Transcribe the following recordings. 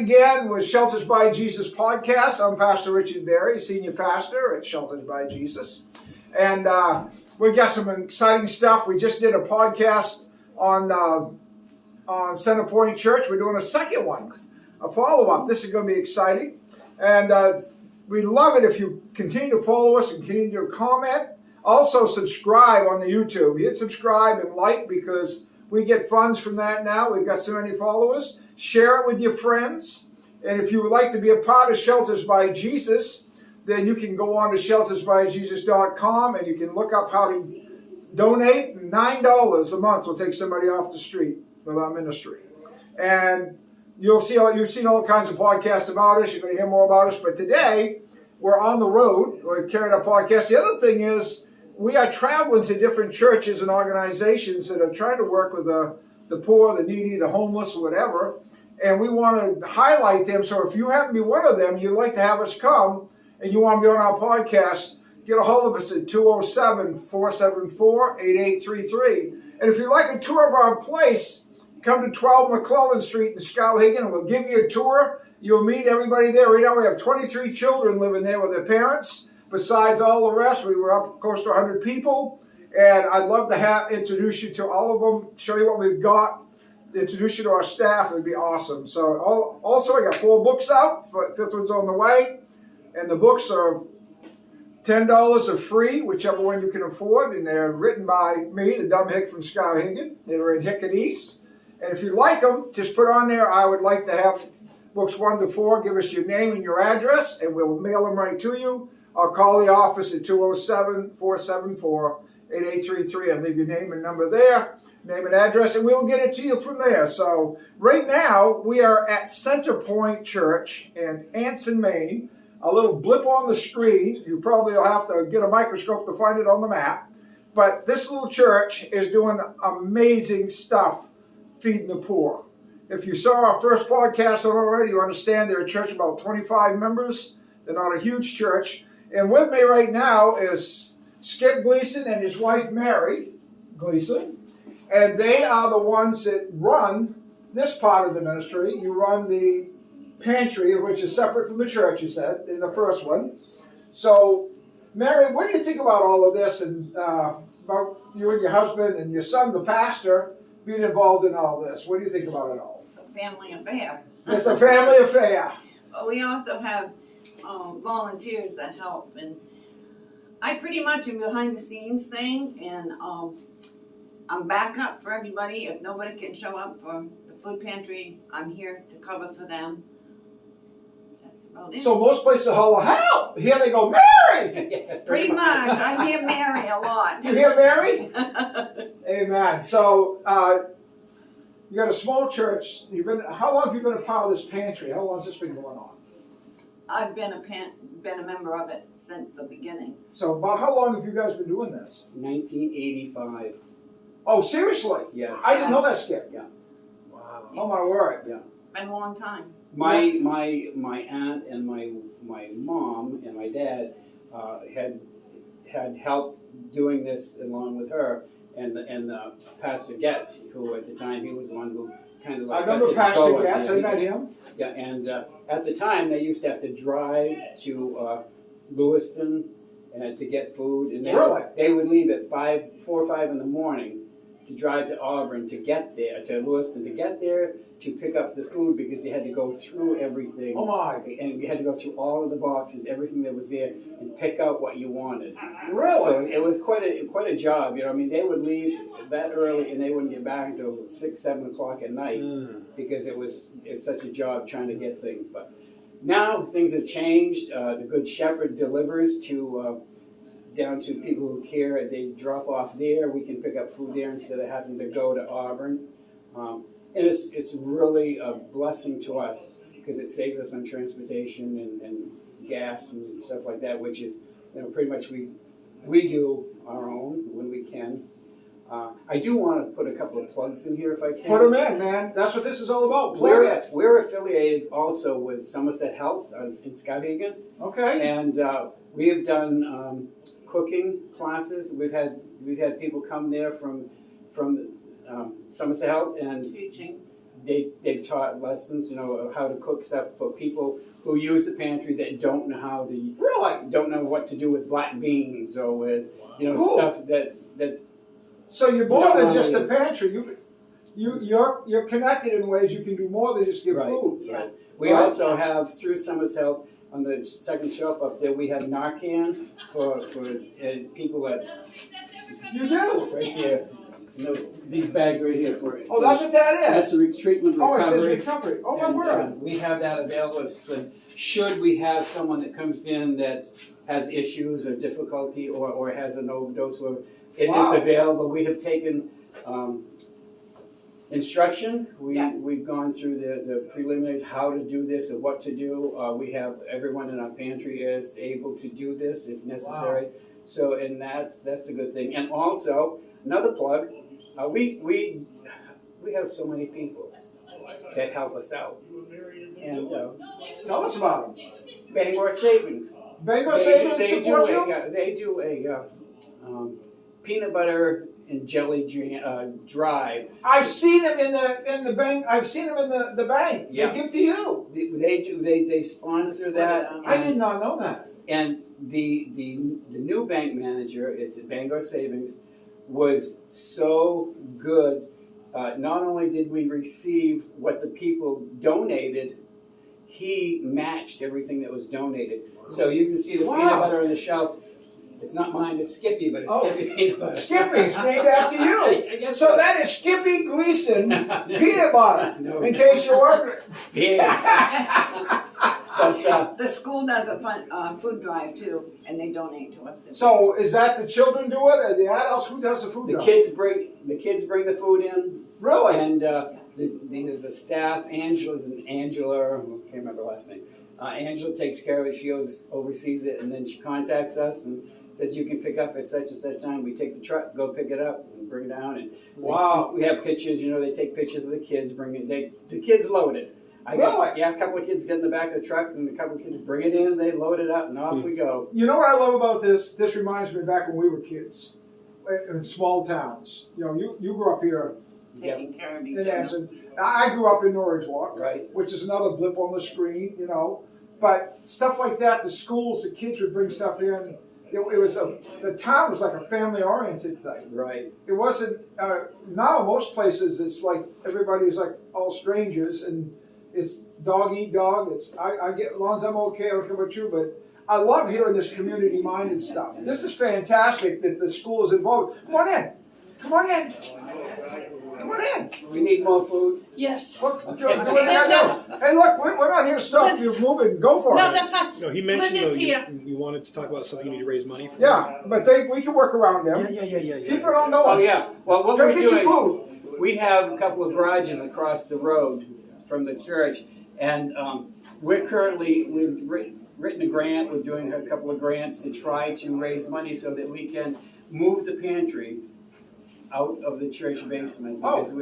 again with Shelters by Jesus podcast. I'm Pastor Richard Berry, Senior Pastor at Shelters by Jesus. And we got some exciting stuff. We just did a podcast on CENTERPOINT Church. We're doing a second one, a follow-up. This is going to be exciting. And we'd love it if you continue to follow us and continue to comment. Also, subscribe on the YouTube. Hit subscribe and like because we get funds from that now. We've got so many followers. Share it with your friends. And if you would like to be a part of Shelters by Jesus, then you can go on to sheltersbyjesus.com and you can look up how to donate. $9 a month will take somebody off the street with our ministry. And you've seen all kinds of podcasts about us. You're going to hear more about us. But today, we're on the road. We're carrying our podcast. The other thing is, we are traveling to different churches and organizations that are trying to work with the poor, the needy, the homeless, whatever. And we want to highlight them. So if you happen to be one of them, you'd like to have us come, and you want to be on our podcast, get a hold of us at 207-474-8833. And if you'd like a tour of our place, come to 12 McClellan Street in Skowhegan, and we'll give you a tour. You'll meet everybody there. Right now we have 23 children living there with their parents. Besides all the rest, we were up close to 100 people. And I'd love to introduce you to all of them, show you what we've got, introduce you to our staff. It would be awesome. So also, I got 4 books out. Fifth one's on the way. And the books are $10 are free, whichever one you can afford. And they're written by me, the dumb hick from Skowhegan. They're in Hick and East. And if you like them, just put on there, I would like to have books 1 to 4. Give us your name and your address, and we'll mail them right to you. Or call the office at 207-474-8833. I'll leave your name and number there, name and address, and we'll get it to you from there. So right now, we are at CENTERPOINT Church in Anson, Maine. A little blip on the screen. You probably will have to get a microscope to find it on the map. But this little church is doing amazing stuff feeding the poor. If you saw our first podcast already, you understand they're a church of about 25 members. They're not a huge church. And with me right now is Skip Gleason and his wife Mary Gleason. And they are the ones that run this part of the ministry. You run the pantry, which is separate from the church, you said, in the first one. So, Mary, what do you think about all of this and about you and your husband and your son, the pastor, being involved in all this? What do you think about it all? It's a family affair. It's a family affair. But we also have volunteers that help, and I pretty much am behind the scenes thing, and I'm back up for everybody. If nobody can show up for the food pantry, I'm here to cover for them. That's about it. So most places holler, help! Here they go, Mary! Pretty much. I hear Mary a lot. You hear Mary? Amen. So you got a small church. How long have you been a part of this pantry? How long has this been going on? I've been a member of it since the beginning. So about how long have you guys been doing this? 1985. Oh, seriously? Yes. I didn't know that, Skip. Yeah. Wow. Oh my word. Yeah. Been a long time. My aunt and my mom and my dad had helped doing this along with her and Pastor Getz, who at the time he was the one who kind of like I remember Pastor Getz. I met him. Yeah, and at the time they used to have to drive to Lewiston to get food, and they would leave at 4 or 5 in the morning to drive to Auburn to get there, to Lewiston to get there to pick up the food because you had to go through everything. Oh my! And you had to go through all of the boxes, everything that was there, and pick out what you wanted. Really? So it was quite a job. You know, I mean, they would leave that early and they wouldn't get back until 6, 7 o'clock at night because it's such a job trying to get things. But now things have changed. The Good Shepherd delivers to down to people who care. They drop off there. We can pick up food there instead of having to go to Auburn. And it's really a blessing to us because it saves us on transportation and gas and stuff like that, which is, you know, pretty much we do our own when we can. I do want to put a couple of plugs in here if I can. Put them in, man. That's what this is all about. Plug it. We're affiliated also with Somerset Health in Skowhegan. Okay. And we have done cooking classes. We've had people come there from Somerset Health and Teaching. they've taught lessons, of how to cook stuff for people who use the pantry that don't know how to, Really? don't know what to do with black beans or with, Cool. stuff that So you're more than just a Yes. pantry. You're connected in ways you can do more than just give Right. food. Yes. we Right. also have, through Summer's Help, on the second shelf up there, we have Narcan for people that, You do. right here, these bags right here for. Oh, that's what that That's is. the treatment Oh, it says recovery. recovery. Oh, my And, word. we have that available, so should we have someone that comes in that has issues or difficulty or has an overdose, or it Wow. is available. We have taken instruction. Yes. We've gone through the preliminaries, how to do this and what to do. We have, everyone in our pantry is able to do this if necessary. So, and that's a good thing. And also, another plug, we have so many people that help us out. And Tell us about them. Bangor Savings. Bangor They Savings do support you? they do a peanut butter and jelly drive. I've seen them in the bank. I've seen them in the bank. Yeah. They give to you. They sponsor that. I did not know that. And the new bank manager, it's at Bangor Savings, was so good. Not only did we receive what the people donated, he matched everything that was donated. So you can see the peanut Wow. butter on the shelf. It's not mine, it's Skippy, but it's Oh. Skippy peanut butter. Skippy, it's named after you. I guess So that is Skippy Gleason peanut butter. No. In case you're wondering. Yeah. But The school does a fun food drive too, and they donate to us. So is that the children do it, or the adults? Who does the food? the drive? kids bring the food in, Really? and there's a staff. Angela, I can't remember her last name. Angela takes care of it. She oversees it, and then she contacts us and says you can pick up at such and such time. We take the truck, go pick it up, and bring it down. And Wow. we have pictures. They take pictures of the kids. Bring it. The kids load it. A couple of kids get in the back of the truck, and a couple of kids bring it in. They load it up, and off we go. You know what I love about this? This reminds me back when we were kids in small towns. You grew up here Taking care of each in other. Anson. I grew up in Norwich Walk, Right. which is another blip on the screen, But stuff like that, the schools, the kids would bring stuff in. It was the town was like a family-oriented thing. Right. It wasn't. Now most places it's like everybody's like all strangers, and it's dog eat dog. I get as long as I'm okay, I'll come with you. But I love hearing this community-minded stuff. This is fantastic that the school is involved. Come on in. Come on in. Come on in. We need more food. Yes. Look, do what you gotta do. Hey, look, we're not here to stop you moving. Go for No, it. that's fine. No, he mentioned Linda's though here. you wanted to talk about something you need to raise money for. Yeah, but we can work around them. Yeah. Keep it on Oh going. yeah. Well, what Come we're get your doing. food. We have a couple of garages across the road from the church, and we've written a grant. We're doing a couple of grants to try to raise money so that we can move the pantry out of the church basement because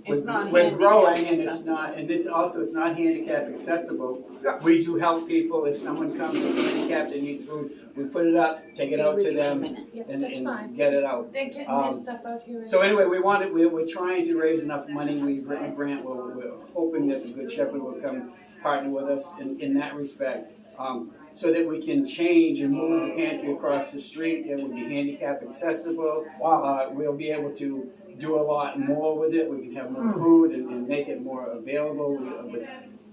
It's not we're growing, handicap and it's not, and this also it's not handicap accessible. Yeah. We do help people if someone comes that's handicapped and needs food. We put it up, take it out to them, Yeah, and that's fine. get it out. They're getting Um, their stuff out here. So anyway, we're trying to raise enough money. We've written a grant. We're hoping that the Good Shepherd will come partner with us in that respect, so that we can change and move the pantry across the street. It will be handicap accessible. Wow. We'll be able to do a lot more with it. We can have more food and make it more available. We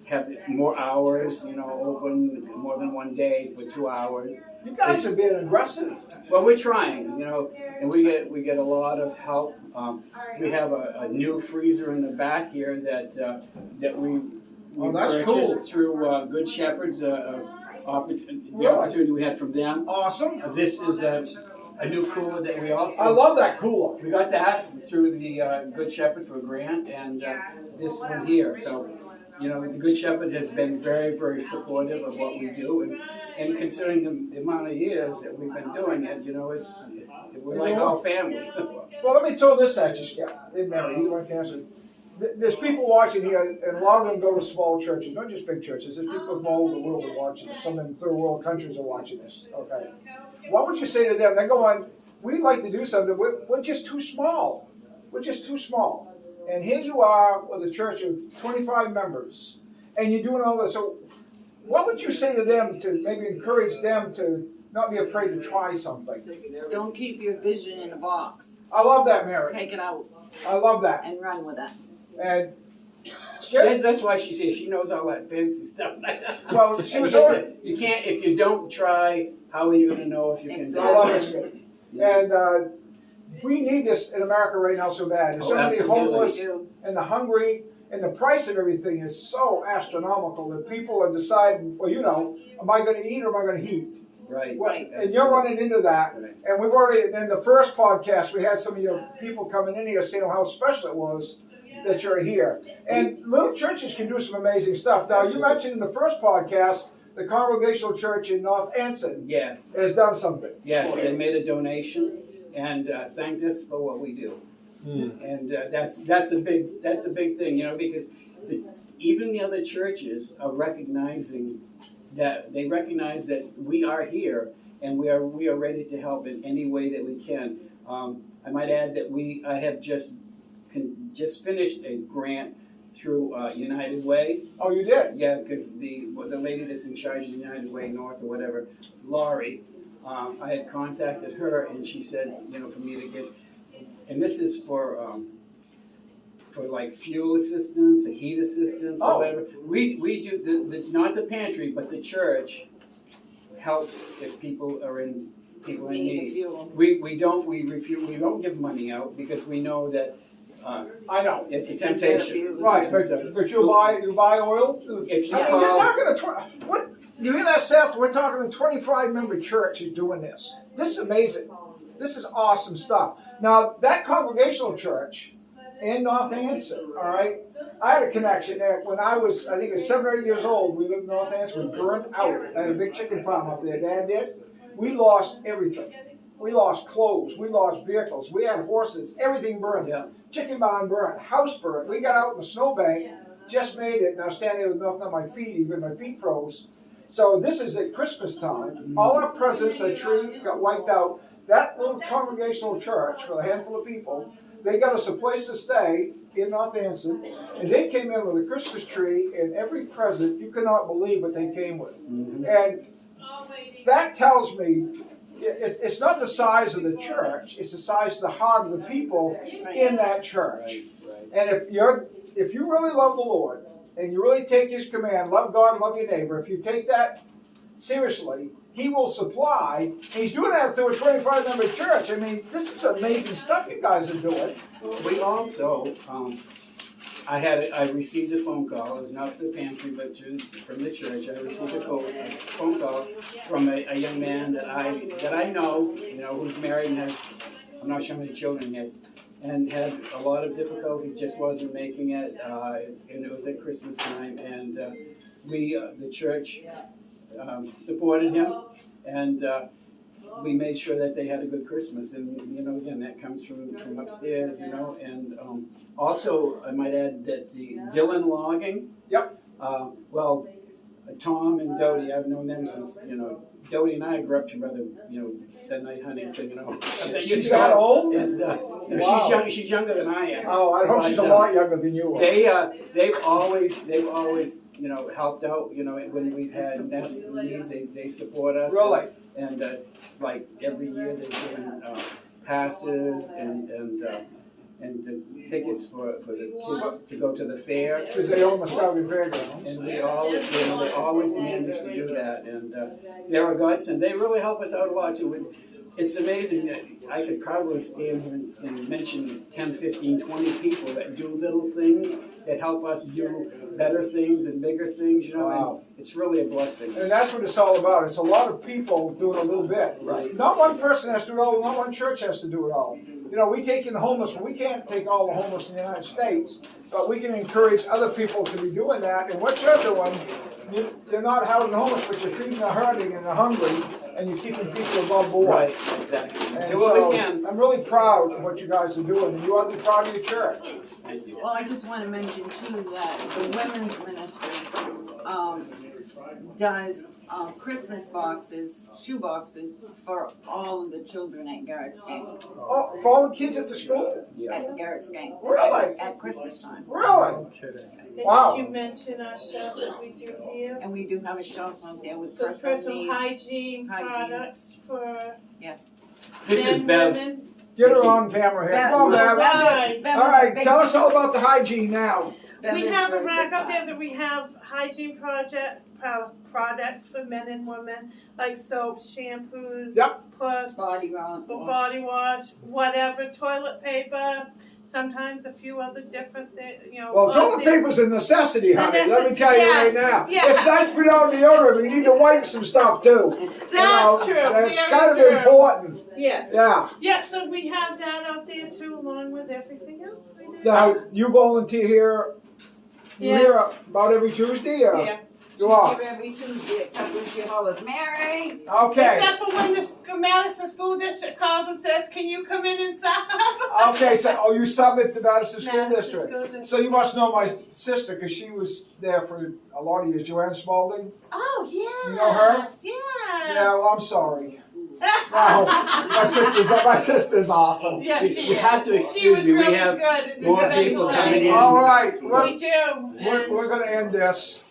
have more hours, open more than one day for 2 hours. You guys are being aggressive. Well, we're trying, and we get a lot of help. We have a new freezer in the back here that we Oh, that's purchased cool. through Good Shepherd's opportunity we had from them. Awesome. This is a new cooler that we also. I love that cooler. We got that through the Good Shepherd for a grant, and this one here. So, the Good Shepherd has been very, very supportive of what we do, and considering the amount of years that we've been doing it, we're like our family. Well, let me throw this at you, Scott. Hey, Mary, you want cancer? There's people watching here, and a lot of them go to small churches, not just big churches. There's people from all over the world are watching this. Some in third world countries are watching this. Okay. What would you say to them? They go on, we'd like to do something. We're just too small. We're just too small. And here you are with a church of 25 members, and you're doing all this. So what would you say to them to maybe encourage them to not be afraid to try something? Don't keep your vision in a box. I love that, Mary. Take it out I love that. and run with it. And That's why she says she knows all that fancy stuff. well, she was Listen, already. you can't, if you don't try, how are you going to know if you can do I love it? it. And we need this in America right now so bad. There's so many absolutely. homeless You and the hungry, and the price of everything is so astronomical that people are deciding, well, you know, am I going to eat or am I going to heat? Right. Right. And you're running into that. Right. And we've already, in the first podcast, we had some of your people coming in here saying how special it was that you're here. And little churches can do some amazing stuff. Now, you mentioned in the first podcast, the Congregational Church in North Anson Yes. has done something. Yes, they made a donation and thanked us for what we do. Hmm. And that's a big thing, you know, because even the other churches are recognizing that they recognize that we are here and we are ready to help in any way that we can. I might add that I have just finished a grant through United Way. Oh, you did? Yeah, because the lady that's in charge of United Way North or whatever, Laurie, I had contacted her and she said, you know, for me to get, and this is for like fuel assistance, heat assistance, or Oh. whatever. We do not the pantry, but the church helps if people are in need. fuel. We don't give money out because we know that I know. it's a temptation. Right, So, but you buy oil? if you I mean, call, you're talking to what? You hear that, Seth? We're talking to 25-member church who's doing this. This is amazing. This is awesome stuff. Now, that Congregational Church in North Anson, all right? I had a connection there when I was, I think it was 7 or 8 years old. We lived in North Anson. We burned out. I had a big chicken farm up there. Dad did. We lost everything. We lost clothes. We lost vehicles. We had horses. Everything burned. Yeah. Chicken barn burned. House burned. We got out in the snowbank. Just made it. And I was standing there with nothing on my feet. Even my feet froze. So this is at Christmas time. All our presents, a tree got wiped out. That little Congregational Church with a handful of people, they got us a place to stay in North Anson, and they came in with a Christmas tree and every present. You cannot believe what they came with. And that tells me it's not the size of the church, it's the size of the heart of the people in that church. And if you really love the Lord and you really take His command, love God and love your neighbor, if you take that seriously, He will supply. And He's doing that through a 25-member church. I mean, this is amazing stuff you guys are doing. we also, I received a phone call. It was not for the pantry, but from the church. I received a phone call from a young man that I know, you know, who's married and has, I'm not sure how many children he has, and had a lot of difficulties, just wasn't making it, and it was at Christmas time, and the church supported him, and we made sure that they had a good Christmas, and you know, again, that comes from upstairs, you know, and also I might add that the Dillon Logging. Yep. Well, Tom and Dodie, I've known them since, you know, Dodie and I grew up together, you know, that night hunting thing, you know. She's that old? And Wow. she's younger than I am. Oh, I hope she's a lot younger than you are. They've always, you know, helped out, you know, when we've had nest needs, they support us. Really? And like every year they've given passes and tickets for the kids to go to the fair. Because they own the Scouting Fairgrounds. And they always manage to do that, and they're a godsend. They really help us out a lot too. It's amazing that I could probably stand here and mention 10, 15, 20 people that do little things that help us do better things and bigger things, you know. Wow. And it's really a blessing. And that's what it's all about. It's a lot of people doing a little bit. Right. Not one person has to do it all. Not one church has to do it all. You know, we take in the homeless, but we can't take all the homeless in the United States. But we can encourage other people to be doing that. And what you're doing, you're not housing the homeless, but you're feeding the hurting and the hungry, and you're keeping people above board. Right, exactly. And Do so what we can. I'm really proud of what you guys are doing, and you ought to be proud of your church. Thank you. Well, I just want to mention too that the women's ministry, does Christmas boxes, shoe boxes for all of the children at Garrett's Gang. Oh, for all the kids at the school? At Garrett's Gang. Really? At Christmas time. Really? No kidding. And Wow. did you mention our shelf that we do here? And we do have a shelf out there with For personal personal needs. hygiene products for Yes. This is men, Bev. women. Get her on camera here. Come on, Bev. Right. All right, tell us all about the hygiene now. We have a rack out there that we have hygiene products for men and women, like soaps, shampoos, Yep. puffs, Body wash. body wash, whatever, toilet paper, sometimes a few other different things, Well, toilet paper's a necessity, honey. Let me tell you right yes, now. yes. It's nice to put on deodorant. We need to wipe some stuff too. That's true. That's very kind of true. important. Yes. Yeah. Yeah, so we have that out there too, along with everything else we do. Now, you volunteer here. You Yes. here about every Tuesday? Or? Yeah. You are. She's here every Tuesday except when she hollers, Mary. Okay. Except for when the Madison School District calls and says, "Can you come in and sub?" Okay, so you submit to Madison School Madison District. School District. So you must know my sister because she was there for a lot of years, Joanne Spalding. Oh yes. You know her? Yes. Yeah, well, I'm sorry. No, my sister's awesome. Yeah, You she have is. to She excuse was me, we really have good in the more special people ed. coming in. All right, We do. we're going to end this.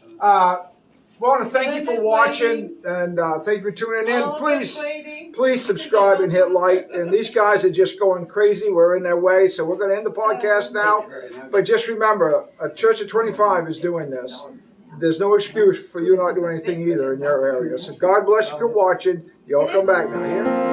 We want to thank you for Linda's watching and thank you for tuning in. All of Please. us waiting. Please subscribe and hit like. And these guys are just going crazy. We're in their way, so we're going to end the podcast now. But just remember, a church of 25 is doing this. There's no excuse for you not doing anything either in your area. So God bless you for watching. Y'all come back now. Here.